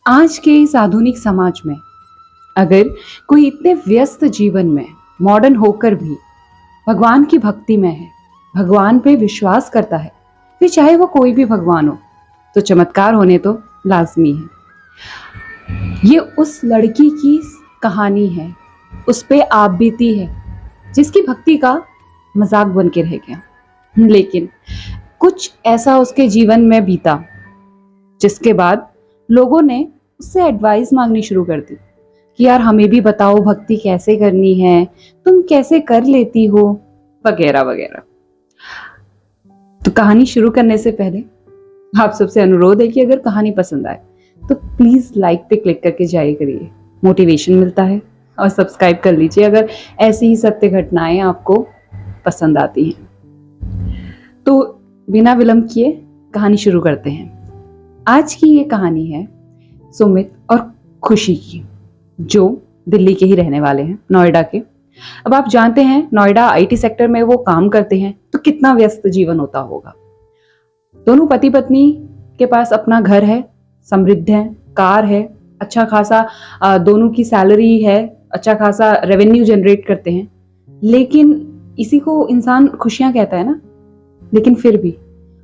आज के इस आधुनिक समाज में अगर कोई इतने व्यस्त जीवन में मॉडर्न होकर भी भगवान की भक्ति में है, भगवान पे विश्वास करता है, फिर चाहे वो कोई भी भगवान हो, तो चमत्कार होने तो लाजमी है। ये उस लड़की की कहानी है, उस पे आप बीती है, जिसकी भक्ति का मजाक बन के रह गया। लेकिन कुछ ऐसा उसके जीवन में बीता जिसके बाद लोगों ने उससे एडवाइस मांगनी शुरू कर दी कि यार हमें भी बताओ भक्ति कैसे करनी है, तुम कैसे कर लेती हो, वगैरह वगैरह। तो कहानी शुरू करने से पहले आप सबसे अनुरोध है कि अगर कहानी पसंद आए तो प्लीज लाइक पे क्लिक करके जाइए करिए, मोटिवेशन मिलता है। और सब्सक्राइब कर लीजिए अगर ऐसी ही सत्य घटनाएं आपको पसंद आती हैं। तो बिना विलंब किए कहानी शुरू करते हैं। आज की ये कहानी है सुमित और खुशी की, जो दिल्ली के ही रहने वाले हैं, नोएडा के। अब आप जानते हैं नोएडा आईटी सेक्टर में वो काम करते हैं, तो कितना व्यस्त जीवन होता होगा। दोनों पति पत्नी के पास अपना घर है, समृद्ध है, कार है, अच्छा खासा दोनों की सैलरी है, अच्छा खासा रेवेन्यू जनरेट करते हैं। लेकिन इसी को इंसान खुशियां कहता है ना। लेकिन फिर भी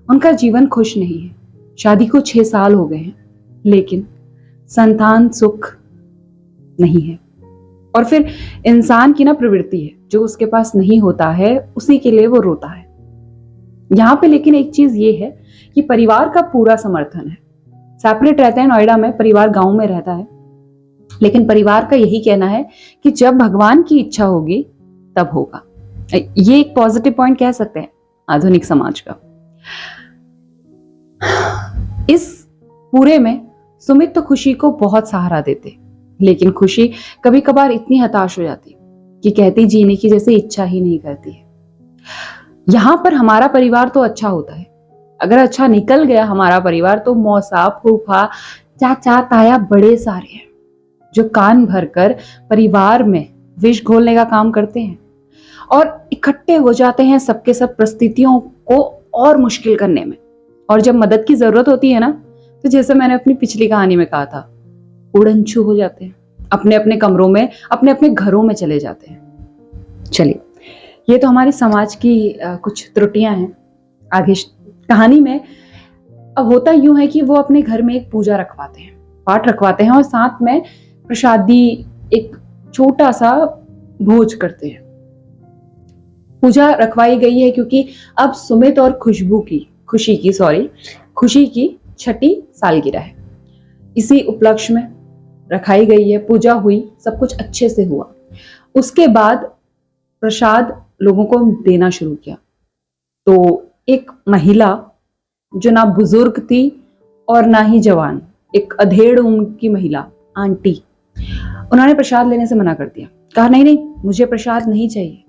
उनका जीवन खुश नहीं है। शादी को 6 साल हो गए हैं, लेकिन संतान सुख नहीं है। और फिर इंसान की ना प्रवृत्ति है, जो उसके पास नहीं होता है उसी के लिए वो रोता है। यहाँ पे लेकिन एक चीज ये है कि परिवार का पूरा समर्थन है। सेपरेट रहते हैं नोएडा में, परिवार गांव में रहता है, लेकिन परिवार का यही कहना है कि जब भगवान की इच्छा होगी तब होगा। ये एक पॉजिटिव पॉइंट कह सकते हैं आधुनिक समाज का। इस पूरे में सुमित तो खुशी को बहुत सहारा देते, लेकिन खुशी कभी कभार इतनी हताश हो जाती कि कहती जीने की जैसे इच्छा ही नहीं करती है। यहां पर हमारा परिवार तो अच्छा होता है, अगर अच्छा निकल गया हमारा परिवार तो मौसा फूफा चाचा ताया बड़े सारे हैं, जो कान भरकर परिवार में विष घोलने का काम करते हैं और इकट्ठे हो जाते हैं सबके सब परिस्थितियों को और मुश्किल करने में। और जब मदद की जरूरत होती है ना, तो जैसे मैंने अपनी पिछली कहानी में कहा था, उड़नछू हो जाते हैं, अपने अपने कमरों में, अपने अपने घरों में चले जाते हैं। चलिए, ये तो हमारे समाज की कुछ त्रुटियां हैं। आगे कहानी में अब होता यूं है कि वो अपने घर में एक पूजा रखवाते हैं, पाठ रखवाते हैं और साथ में प्रसादी एक छोटा सा भोज करते हैं। पूजा रखवाई गई है क्योंकि अब सुमित और खुशी की 6ठी सालगिरह है। इसी उपलक्ष्य में रखाई गई है, पूजा हुई, सब कुछ अच्छे से हुआ। उसके बाद प्रसाद लोगों को देना शुरू किया। तो एक महिला जो ना बुजुर्ग थी और ना ही जवान, एक अधेड़ उम्र की महिला आंटी, उन्होंने प्रसाद लेने से मना कर दिया। कहा नहीं नहीं, मुझे प्रसाद नहीं चाहिए।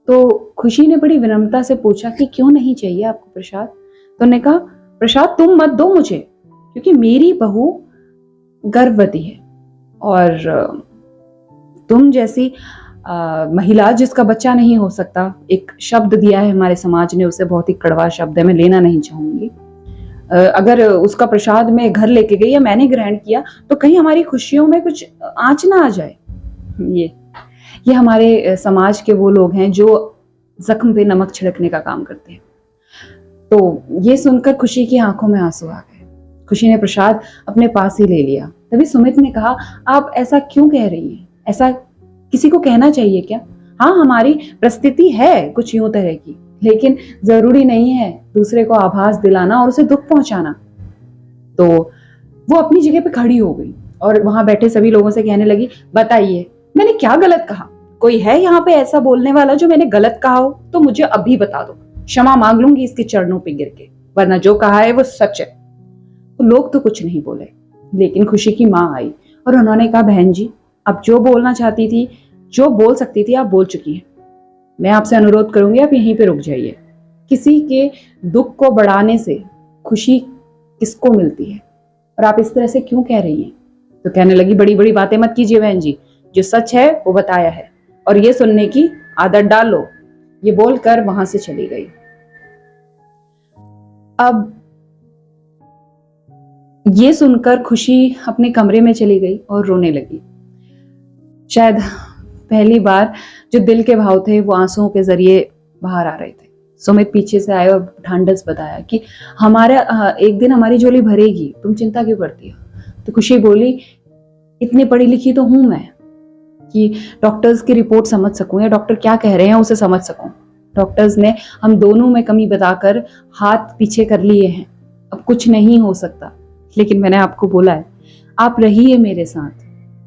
तो खुशी ने बड़ी विनम्रता से पूछा कि क्यों नहीं चाहिए आपको प्रसाद। तो उन्होंने कहा प्रसाद तुम मत दो मुझे, क्योंकि मेरी बहू गर्भवती है और तुम जैसी महिला जिसका बच्चा नहीं हो सकता, एक शब्द दिया है हमारे समाज ने, उसे बहुत ही कड़वा शब्द है, मैं लेना नहीं चाहूंगी। अगर उसका प्रसाद मैं घर लेके गई या मैंने ग्रहण किया तो कहीं हमारी खुशियों में कुछ आंच ना आ जाए। ये हमारे समाज के वो लोग हैं जो जख्म पे नमक छिड़कने का काम करते हैं। तो ये सुनकर खुशी की आंखों में आंसू आ गए। खुशी ने प्रसाद अपने पास ही ले लिया। तभी सुमित ने कहा आप ऐसा क्यों कह रही हैं, ऐसा किसी को कहना चाहिए क्या? हाँ, हमारी परिस्थिति है कुछ यूं तरह की, लेकिन जरूरी नहीं है दूसरे को आभास दिलाना और उसे दुख पहुंचाना। तो वो अपनी जगह पे खड़ी हो गई और वहां बैठे सभी लोगों से कहने लगी बताइए मैंने क्या गलत कहा? कोई है यहाँ पे ऐसा बोलने वाला जो मैंने गलत कहा हो तो मुझे अभी बता दो, क्षमा मांग लूंगी इसके चरणों पे गिर के, वरना जो कहा है वो सच है। तो लोग तो कुछ नहीं बोले, लेकिन खुशी की माँ आई और उन्होंने कहा बहन जी, आप जो बोलना चाहती थी, जो बोल सकती थी आप बोल चुकी हैं। मैं आपसे अनुरोध करूंगी आप यहीं पे रुक जाइए। किसी के दुख को बढ़ाने से खुशी किसको मिलती है और आप इस तरह से क्यों कह रही हैं? तो कहने लगी बड़ी बड़ी बातें मत कीजिए बहन जी, जो सच है वो बताया है और ये सुनने की आदत डाल लो। ये बोलकर वहां से चली गई। अब ये सुनकर खुशी अपने कमरे में चली गई और रोने लगी। शायद पहली बार जो दिल के भाव थे वो आंसुओं के जरिए बाहर आ रहे थे। सुमित पीछे से आए और ढांढस बताया कि एक दिन हमारी झोली भरेगी, तुम चिंता क्यों करती हो। तो खुशी बोली, इतनी पढ़ी लिखी तो हूं मैं कि डॉक्टर्स की रिपोर्ट समझ सकूं या डॉक्टर क्या कह रहे हैं उसे समझ सकूं। डॉक्टर्स ने हम दोनों में कमी बताकर हाथ पीछे कर लिए हैं, अब कुछ नहीं हो सकता। लेकिन मैंने आपको बोला है, आप रहिए मेरे साथ,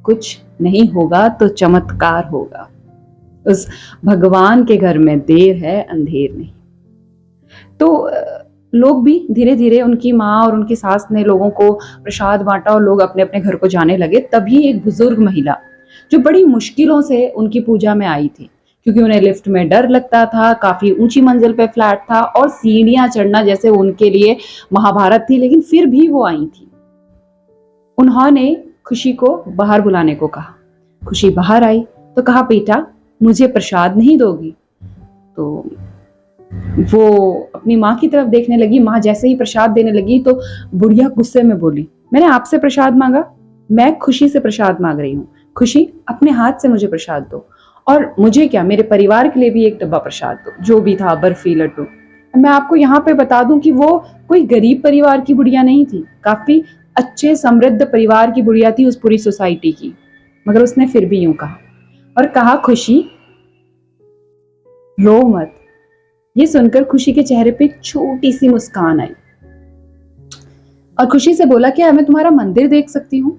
कुछ नहीं होगा तो चमत्कार होगा। उस भगवान के घर में देर है अंधेर नहीं। तो लोग भी धीरे धीरे, उनकी माँ और उनकी सास ने लोगों को प्रसाद बांटा और लोग अपने अपने घर को जाने लगे। तभी एक बुजुर्ग महिला जो बड़ी मुश्किलों से उनकी पूजा में आई थी, क्योंकि उन्हें लिफ्ट में डर लगता था, काफी ऊंची मंजिल पे फ्लैट था और सीढ़ियां चढ़ना जैसे उनके लिए महाभारत थी, लेकिन फिर भी वो आई थी। उन्होंने खुशी को बाहर बुलाने को कहा। खुशी बाहर आई तो कहा, बेटा मुझे प्रसाद नहीं दोगी। तो वो अपनी माँ की तरफ देखने लगी। माँ जैसे ही प्रसाद देने लगी तो बुढ़िया गुस्से में बोली, मैंने आपसे प्रसाद मांगा, मैं खुशी से प्रसाद मांग रही हूँ। खुशी अपने हाथ से मुझे प्रसाद दो, और मुझे क्या, मेरे परिवार के लिए भी एक डब्बा प्रसाद दो, जो भी था, बर्फी लड्डू। मैं आपको यहाँ पे बता दूं कि वो कोई गरीब परिवार की बुढ़िया नहीं थी, काफी अच्छे समृद्ध परिवार की बुढ़िया थी उस पूरी सोसाइटी की। मगर उसने फिर भी यूं कहा और कहा, खुशी रो मत। ये सुनकर खुशी के चेहरे पे एक छोटी सी मुस्कान आई और खुशी से बोला, क्या मैं तुम्हारा मंदिर देख सकती हूँ।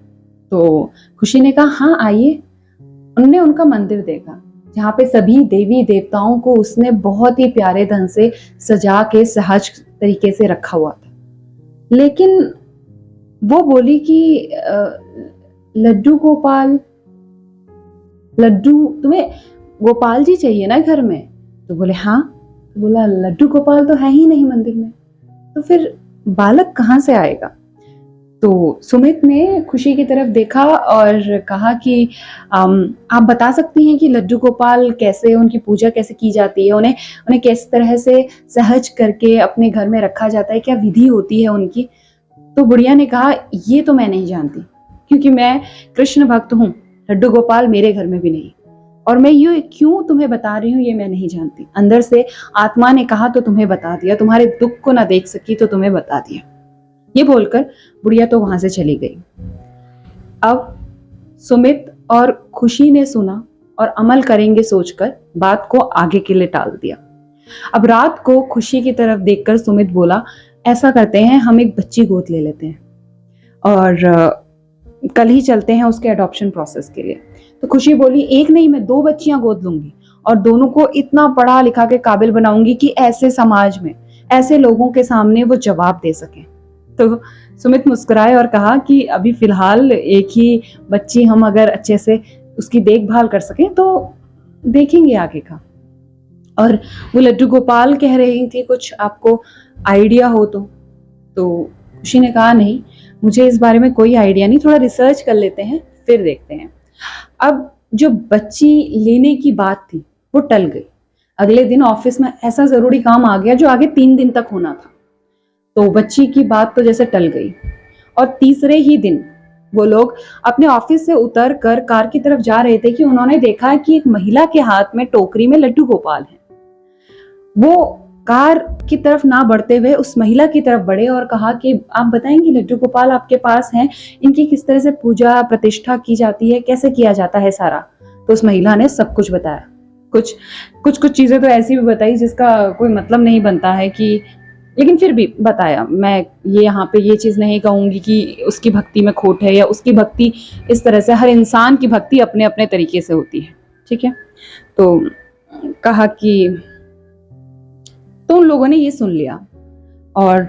तो खुशी ने कहा, हाँ आइए। उन्होंने उनका मंदिर देखा, जहाँ पे सभी देवी देवताओं को उसने बहुत ही प्यारे ढंग से सजा के सहज तरीके से रखा हुआ था। लेकिन वो बोली कि लड्डू गोपाल, लड्डू तुम्हें गोपाल जी चाहिए ना घर में। तो बोले हाँ। तो बोला, लड्डू गोपाल तो है ही नहीं मंदिर में, तो फिर बालक कहाँ से आएगा। तो सुमित ने खुशी की तरफ देखा और कहा कि आप बता सकती हैं कि लड्डू गोपाल कैसे, उनकी पूजा कैसे की जाती है, उन्हें उन्हें किस तरह से सहज करके अपने घर में रखा जाता है, क्या विधि होती है उनकी। तो बुढ़िया ने कहा, ये तो मैं नहीं जानती, क्योंकि मैं कृष्ण भक्त हूँ, लड्डू गोपाल मेरे घर में भी नहीं, और मैं ये क्यों तुम्हें बता रही हूँ ये मैं नहीं जानती। अंदर से आत्मा ने कहा तो तुम्हें बता दिया, तुम्हारे दुख को ना देख सकी तो तुम्हें बता दिया। ये बोलकर बुढ़िया तो वहां से चली गई। अब सुमित और खुशी ने सुना और अमल करेंगे सोचकर बात को आगे के लिए टाल दिया। अब रात को खुशी की तरफ देखकर सुमित बोला, ऐसा करते हैं, हम एक बच्ची गोद ले लेते हैं और कल ही चलते हैं उसके अडॉप्शन प्रोसेस के लिए। तो खुशी बोली, एक नहीं, मैं 2 बच्चियां गोद लूंगी और दोनों को इतना पढ़ा लिखा के काबिल बनाऊंगी कि ऐसे समाज में, ऐसे लोगों के सामने वो जवाब दे सकें। तो सुमित मुस्कुराए और कहा कि अभी फिलहाल एक ही बच्ची हम अगर अच्छे से उसकी देखभाल कर सकें तो देखेंगे आगे का। और वो लड्डू गोपाल कह रही थी, कुछ आपको आइडिया हो तो खुशी ने कहा, नहीं मुझे इस बारे में कोई आइडिया नहीं, थोड़ा रिसर्च कर लेते हैं फिर देखते हैं। अब जो बच्ची लेने की बात थी वो टल गई। अगले दिन ऑफिस में ऐसा जरूरी काम आ गया जो आगे 3 दिन तक होना था, तो बच्ची की बात तो जैसे टल गई। और तीसरे ही दिन वो लोग अपने ऑफिस से उतर कर कार की तरफ जा रहे थे कि उन्होंने देखा कि एक महिला के हाथ में टोकरी में लड्डू गोपाल है। वो कार की तरफ ना बढ़ते हुए उस महिला की तरफ बढ़े और कहा कि आप बताएंगी लड्डू गोपाल आपके पास हैं, इनकी किस तरह से पूजा प्रतिष्ठा की जाती है, कैसे किया जाता है सारा। तो उस महिला ने सब कुछ बताया। कुछ चीजें तो ऐसी भी बताई जिसका कोई मतलब नहीं बनता है कि, लेकिन फिर भी बताया। मैं ये यहाँ पे ये चीज नहीं कहूंगी कि उसकी भक्ति में खोट है या उसकी भक्ति इस तरह से, हर इंसान की भक्ति अपने अपने तरीके से होती है, ठीक है। तो कहा कि तो उन लोगों ने ये सुन लिया और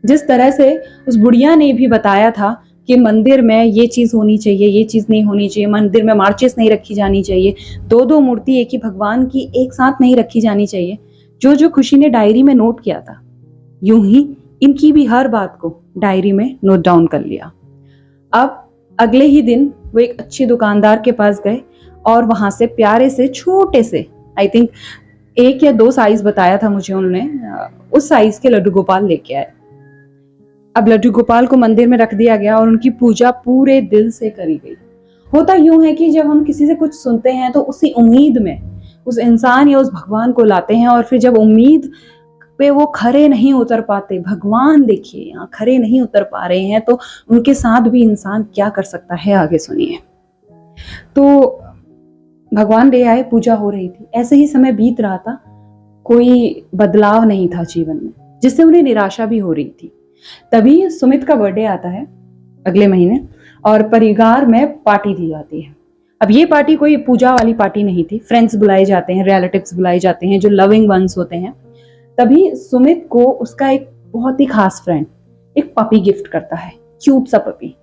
जिस तरह से उस बुढ़िया ने भी बताया था कि मंदिर में ये चीज होनी चाहिए, ये चीज नहीं होनी चाहिए, मंदिर में मार्चेस नहीं रखी जानी चाहिए, 2-2 मूर्ति एक ही भगवान की एक साथ नहीं रखी जानी चाहिए, जो जो खुशी ने डायरी में नोट किया था, यूं ही इनकी भी हर बात को डायरी में नोट डाउन कर लिया। अब अगले ही दिन वो एक अच्छे दुकानदार के पास गए और वहां से प्यारे से छोटे से, आई थिंक 1 या 2 साइज बताया था मुझे उन्होंने, उस साइज के लड्डू गोपाल लेके आए। अब लड्डू गोपाल को मंदिर में रख दिया गया और उनकी पूजा पूरे दिल से करी गई। होता यूं है कि जब हम किसी से कुछ सुनते हैं तो उसी उम्मीद में उस इंसान या उस भगवान को लाते हैं, और फिर जब उम्मीद पे वो खरे नहीं उतर पाते, भगवान देखिए यहाँ खरे नहीं उतर पा रहे हैं, तो उनके साथ भी इंसान क्या कर सकता है, आगे सुनिए। तो भगवान ले आए, पूजा हो रही थी, ऐसे ही समय बीत रहा था, कोई बदलाव नहीं था जीवन में, जिससे उन्हें निराशा भी हो रही थी। तभी सुमित का बर्थडे आता है अगले महीने, और परिवार में पार्टी दी जाती है। अब ये पार्टी कोई पूजा वाली पार्टी नहीं थी, फ्रेंड्स बुलाए जाते हैं, रिलेटिव्स बुलाए जाते हैं, जो लविंग वंस होते हैं। तभी सुमित को उसका एक बहुत ही खास फ्रेंड एक पपी गिफ्ट करता है, क्यूट सा पपी।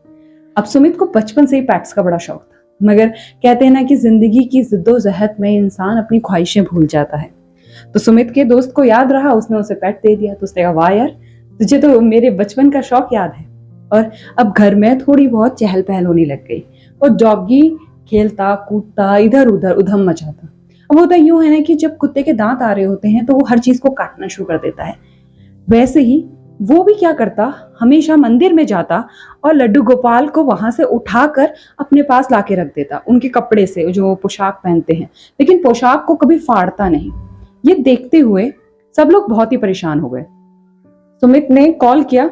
अब सुमित को बचपन से ही पेट्स का बड़ा शौक था, मगर कहते हैं ना कि जिंदगी की जिद्दोजहद में इंसान अपनी ख्वाहिशें भूल जाता है। तो सुमित के दोस्त को याद रहा, उसने उसे पेट दे दिया। तो उसने कहा, वाह यार, तुझे तो मेरे बचपन का शौक याद है। और अब घर में थोड़ी बहुत चहल पहल होने लग गई, और डॉगी खेलता कूदता इधर उधर उधम मचाता। अब होता यूं है ना कि जब कुत्ते के दांत आ रहे होते हैं तो वो हर चीज को काटना शुरू कर देता है। वैसे ही वो भी क्या करता, हमेशा मंदिर में जाता और लड्डू गोपाल को वहां से उठाकर अपने पास लाके रख देता, उनके कपड़े से जो पोशाक पहनते हैं, लेकिन पोशाक को कभी फाड़ता नहीं। ये देखते हुए सब लोग बहुत ही परेशान हो गए। सुमित ने कॉल किया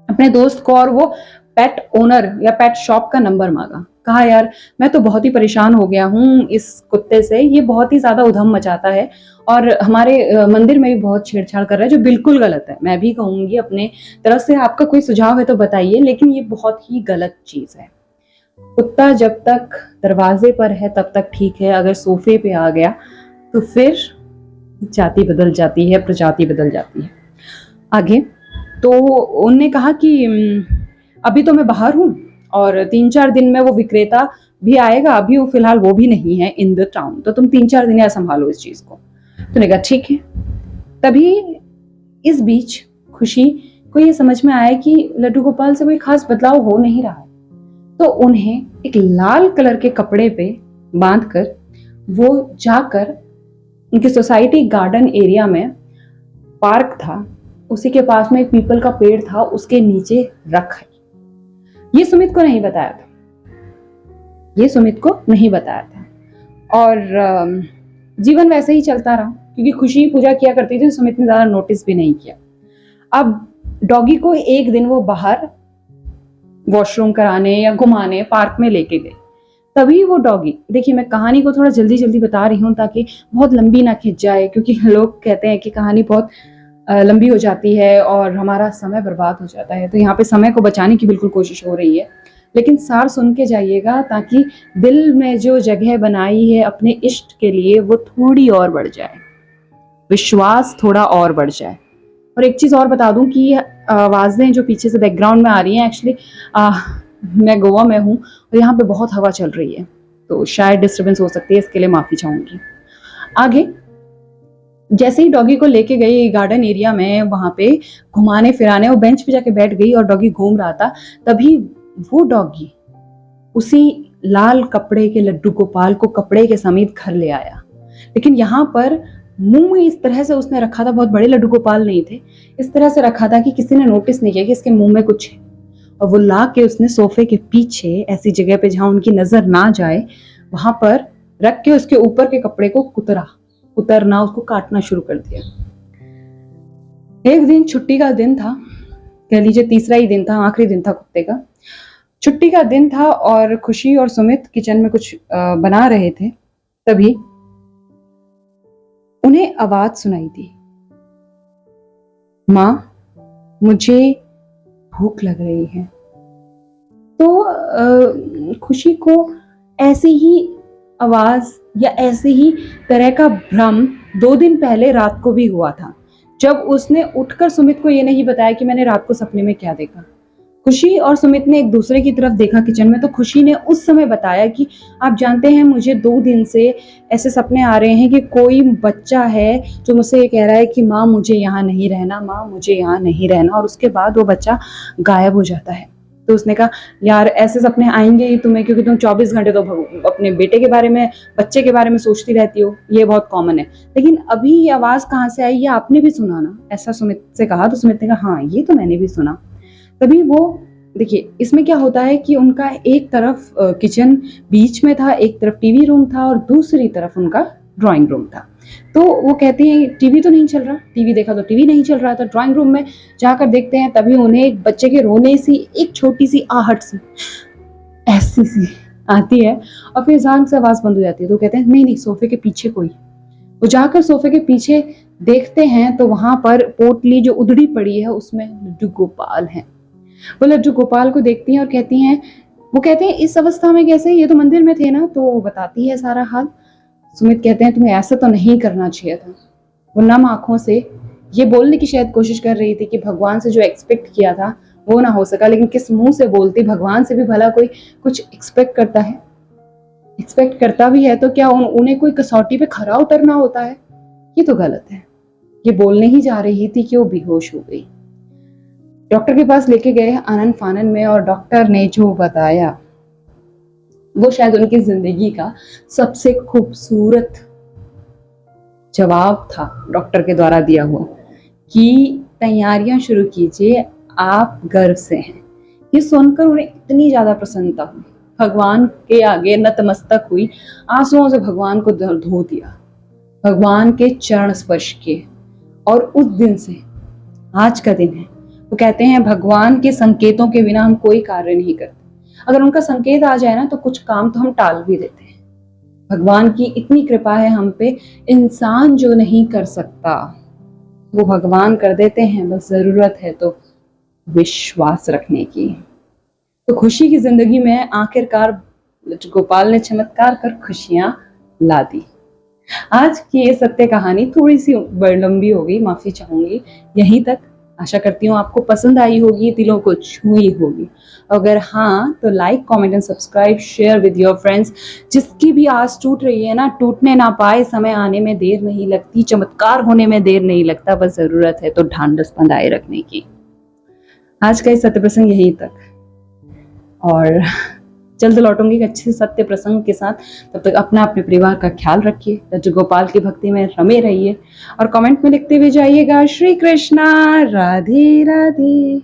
अपने दोस्त को और वो पेट ओनर या पेट शॉप का नंबर मांगा। कहा, यार मैं तो बहुत ही परेशान हो गया हूँ इस कुत्ते से, ये बहुत ही ज्यादा उधम मचाता है और हमारे मंदिर में भी बहुत छेड़छाड़ कर रहा है, जो बिल्कुल गलत है। मैं भी कहूंगी अपने तरफ से, आपका कोई सुझाव है तो बताइए, लेकिन ये बहुत ही गलत चीज है। कुत्ता जब तक दरवाजे पर है तब तक ठीक है, अगर सोफे पे आ गया तो फिर जाति बदल जाती है, प्रजाति बदल जाती है। आगे तो उनने कहा कि अभी तो मैं बाहर हूँ और 3-4 दिन में वो विक्रेता भी आएगा, अभी वो फिलहाल वो भी नहीं है इन द टाउन, तो तुम 3-4 दिन यहाँ संभालो इस चीज को। तो ने कहा ठीक है। तभी इस बीच खुशी को ये समझ में आया कि लड्डू गोपाल से कोई खास बदलाव हो नहीं रहा है, तो उन्हें एक लाल कलर के कपड़े पे बांधकर वो जाकर उनकी सोसाइटी गार्डन एरिया में पार्क था, उसी के पास में एक पीपल का पेड़ था, उसके नीचे रखा। ये सुमित को नहीं बताया था, ये सुमित को नहीं बताया था। और जीवन वैसे ही चलता रहा, क्योंकि खुशी पूजा किया करती थी, सुमित ने ज्यादा नोटिस भी नहीं किया। अब डॉगी को एक दिन वो बाहर वॉशरूम कराने या घुमाने पार्क में लेके गए। तभी वो डॉगी, देखिए मैं कहानी को थोड़ा जल्दी जल्दी बता रही हूँ ताकि बहुत लंबी ना खिंच जाए, क्योंकि लोग कहते हैं कि कहानी बहुत लंबी हो जाती है और हमारा समय बर्बाद हो जाता है। तो यहाँ पे समय को बचाने की बिल्कुल कोशिश हो रही है, लेकिन सार सुन के जाइएगा ताकि दिल में जो जगह बनाई है अपने इष्ट के लिए वो थोड़ी और बढ़ जाए, विश्वास थोड़ा और बढ़ जाए। और एक चीज और बता दूं कि आवाजें जो पीछे से बैकग्राउंड में आ रही हैं, एक्चुअली मैं गोवा में हूँ और यहाँ पे बहुत हवा चल रही है, तो शायद डिस्टर्बेंस हो सकती है, इसके लिए माफी चाहूंगी। आगे जैसे ही डॉगी को लेके गई गार्डन एरिया में, वहां पे घुमाने फिराने, वो बेंच पे जाके बैठ गई और डॉगी घूम रहा था। तभी वो डॉगी उसी लाल कपड़े के लड्डू गोपाल को कपड़े के समेत घर ले आया, लेकिन यहाँ पर मुंह में इस तरह से उसने रखा था, बहुत बड़े लड्डू गोपाल नहीं थे, इस तरह से रखा था कि किसी ने नोटिस नहीं किया कि इसके मुंह में कुछ है। और वो ला के उसने सोफे के पीछे ऐसी जगह पे जहां उनकी नजर ना जाए वहां पर रख के उसके ऊपर के कपड़े को उतरना, उसको काटना शुरू कर दिया। एक दिन छुट्टी का दिन था, कह लीजिए तीसरा ही दिन था, आखिरी दिन था कुत्ते का, छुट्टी का दिन था और खुशी और सुमित किचन में कुछ बना रहे थे। तभी उन्हें आवाज सुनाई दी, माँ मुझे भूख लग रही है। तो खुशी को ऐसी ही आवाज या ऐसे ही तरह का भ्रम 2 दिन पहले रात को भी हुआ था, जब उसने उठकर सुमित को ये नहीं बताया कि मैंने रात को सपने में क्या देखा। खुशी और सुमित ने एक दूसरे की तरफ देखा किचन में, तो खुशी ने उस समय बताया कि आप जानते हैं मुझे 2 दिन से ऐसे सपने आ रहे हैं कि कोई बच्चा है जो मुझसे ये कह रहा है कि माँ मुझे यहाँ नहीं रहना, माँ मुझे यहाँ नहीं रहना, और उसके बाद वो बच्चा गायब हो जाता है। तो उसने कहा यार ऐसे सपने आएंगे ही तुम्हें, क्योंकि तुम 24 घंटे तो अपने बेटे के बारे में, बच्चे के बारे में सोचती रहती हो, ये बहुत कॉमन है। लेकिन अभी ये आवाज कहाँ से आई, ये आपने भी सुना ना, ऐसा सुमित से कहा। तो सुमित ने कहा हाँ ये तो मैंने भी सुना। तभी वो, देखिए इसमें क्या होता है कि उनका एक तरफ किचन बीच में था, एक तरफ टीवी रूम था और दूसरी तरफ उनका ड्राइंग रूम था। तो वो कहती हैं टीवी तो नहीं चल रहा, टीवी देखा तो टीवी नहीं चल रहा था। ड्राइंग रूम में जाकर देखते हैं, तभी उन्हें एक बच्चे के रोने सी एक छोटी सी आहट सी ऐसी सी आती है और फिर अचानक से आवाज बंद हो जाती है। तो कहते हैं नहीं नहीं सोफे के पीछे कोई। वो जाकर सोफे के पीछे देखते हैं तो वहां पर पोटली जो उधड़ी पड़ी है उसमें लड्डू गोपाल है। वो लड्डू गोपाल को देखती हैं और कहती हैं, वो कहते हैं इस अवस्था में कैसे, ये तो मंदिर में थे ना। तो वो बताती है सारा हाल। सुमित कहते हैं तुम्हें ऐसा तो नहीं करना चाहिए था। वो नम आंखों से ये बोलने की शायद कोशिश कर रही थी कि भगवान से जो एक्सपेक्ट किया था वो ना हो सका, लेकिन किस मुंह से बोलती, भगवान से भी भला कोई कुछ एक्सपेक्ट करता है? एक्सपेक्ट करता भी है तो क्या उन्हें कोई कसौटी पे खरा उतरना होता है? ये तो गलत है। ये बोलने ही जा रही थी कि वो बेहोश हो गई। डॉक्टर के पास लेके गए आनन फानन में, और डॉक्टर ने जो बताया वो शायद उनकी जिंदगी का सबसे खूबसूरत जवाब था डॉक्टर के द्वारा दिया हुआ, कि तैयारियां शुरू कीजिए, आप गर्भ से हैं। ये सुनकर उन्हें इतनी ज्यादा प्रसन्नता हुई, भगवान के आगे नतमस्तक हुई, आंसुओं से भगवान को धो दिया, भगवान के चरण स्पर्श किए। और उस दिन से आज का दिन है। वो कहते हैं भगवान के संकेतों के बिना हम कोई कार्य नहीं करते। अगर उनका संकेत आ जाए ना तो कुछ काम तो हम टाल भी देते हैं। भगवान की इतनी कृपा है हम पे, इंसान जो नहीं कर सकता वो भगवान कर देते हैं। बस जरूरत है तो विश्वास रखने की। तो खुशी की जिंदगी में आखिरकार गोपाल ने चमत्कार कर खुशियां ला दी। आज की ये सत्य कहानी थोड़ी सी लंबी हो गई, माफी चाहूंगी। यहीं तक। आशा करती हूँ आपको पसंद आई होगी, दिलों को छुई होगी। अगर हाँ तो like, comment and subscribe, share with your friends. जिसकी भी आस टूट रही है ना, टूटने ना पाए, समय आने में देर नहीं लगती, चमत्कार होने में देर नहीं लगता, बस जरूरत है तो ढांढस बंधाए रखने की। आज का ये सत्य प्रसंग यहीं तक, और जल्द लौटूंगी एक अच्छे सत्य प्रसंग के साथ। तब तक अपना अपने परिवार का ख्याल रखिए, लड्डू गोपाल की भक्ति में रमे रहिए और कमेंट में लिखते हुए जाइएगा श्री कृष्णा राधे राधे।